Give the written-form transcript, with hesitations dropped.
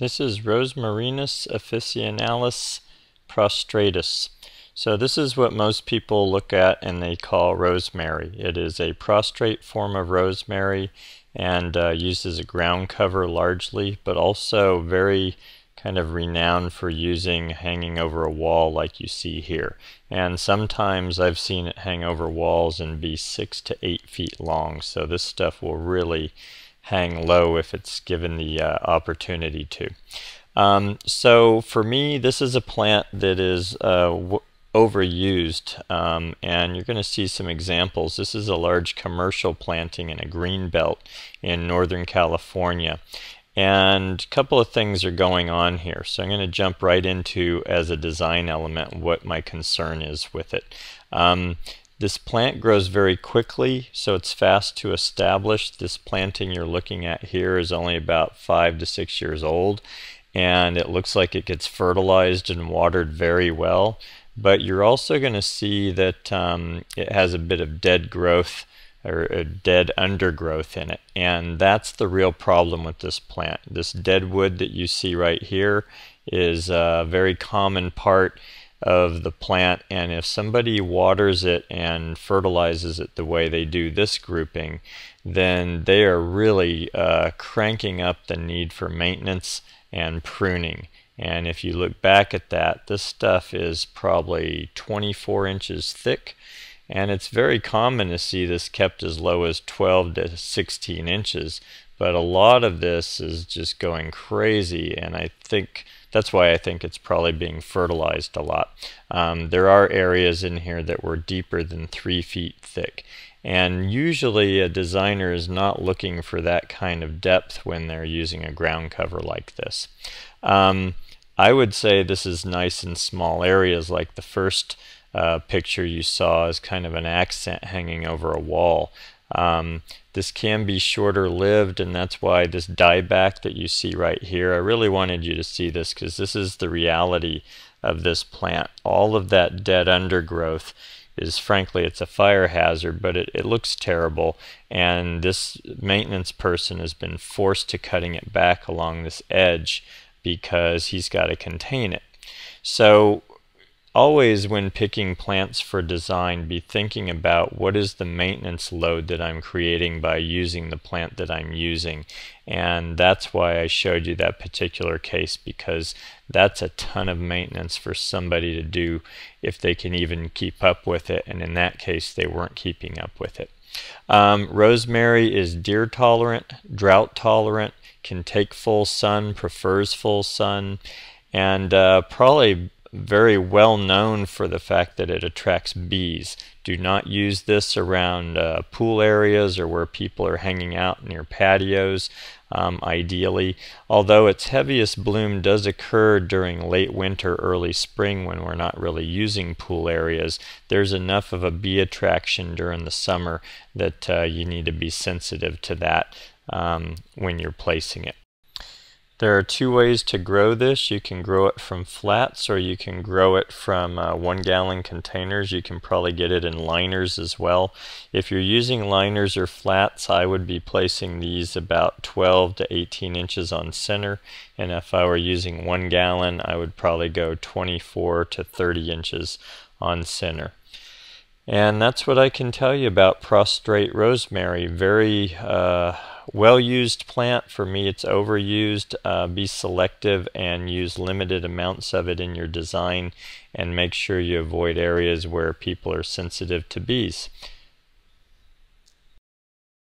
This is Rosmarinus officinalis Prostratus. So this is what most people look at and they call rosemary. It is a prostrate form of rosemary and used as a ground cover largely, but also very kind of renowned for using hanging over a wall like you see here. And sometimes I've seen it hang over walls and be 6 to 8 feet long. So this stuff will really hang low if it's given the opportunity to. So for me, this is a plant that is overused, and you're going to see some examples. This is a large commercial planting in a green belt in Northern California. And a couple of things are going on here. So I'm going to jump right into, as a design element, what my concern is with it. This plant grows very quickly, so it's fast to establish. This planting you're looking at here is only about 5 to 6 years old, and it looks like it gets fertilized and watered very well. But you're also going to see that it has a bit of dead growth or a dead undergrowth in it, and that's the real problem with this plant. This dead wood that you see right here is a very common part of the plant, and if somebody waters it and fertilizes it the way they do this grouping, then they are really cranking up the need for maintenance and pruning. And if you look back at that, this stuff is probably 24 inches thick, and it's very common to see this kept as low as 12 to 16 inches, but a lot of this is just going crazy, and I think that's why I think it's probably being fertilized a lot. There are areas in here that were deeper than 3 feet thick, and usually a designer is not looking for that kind of depth when they're using a ground cover like this. I would say this is nice in small areas, like the first picture you saw is kind of an accent hanging over a wall. This can be shorter lived, and that's why this dieback that you see right here, I really wanted you to see this because this is the reality of this plant. All of that dead undergrowth is, frankly, it's a fire hazard, but it looks terrible, and this maintenance person has been forced to cutting it back along this edge because he's got to contain it. So always when picking plants for design, be thinking about what is the maintenance load that I'm creating by using the plant that I'm using. And that's why I showed you that particular case, because that's a ton of maintenance for somebody to do if they can even keep up with it, and in that case they weren't keeping up with it. Rosemary is deer tolerant, drought tolerant, can take full sun, prefers full sun, and probably very well known for the fact that it attracts bees. Do not use this around pool areas or where people are hanging out near patios, ideally. Although its heaviest bloom does occur during late winter, early spring when we're not really using pool areas, there's enough of a bee attraction during the summer that you need to be sensitive to that when you're placing it. There are 2 ways to grow this. You can grow it from flats, or you can grow it from 1-gallon containers. You can probably get it in liners as well. If you're using liners or flats, I would be placing these about 12 to 18 inches on center, and if I were using 1 gallon, I would probably go 24 to 30 inches on center. And that's what I can tell you about prostrate rosemary. Very well-used plant. For me, it's overused. Be selective and use limited amounts of it in your design, and make sure you avoid areas where people are sensitive to bees.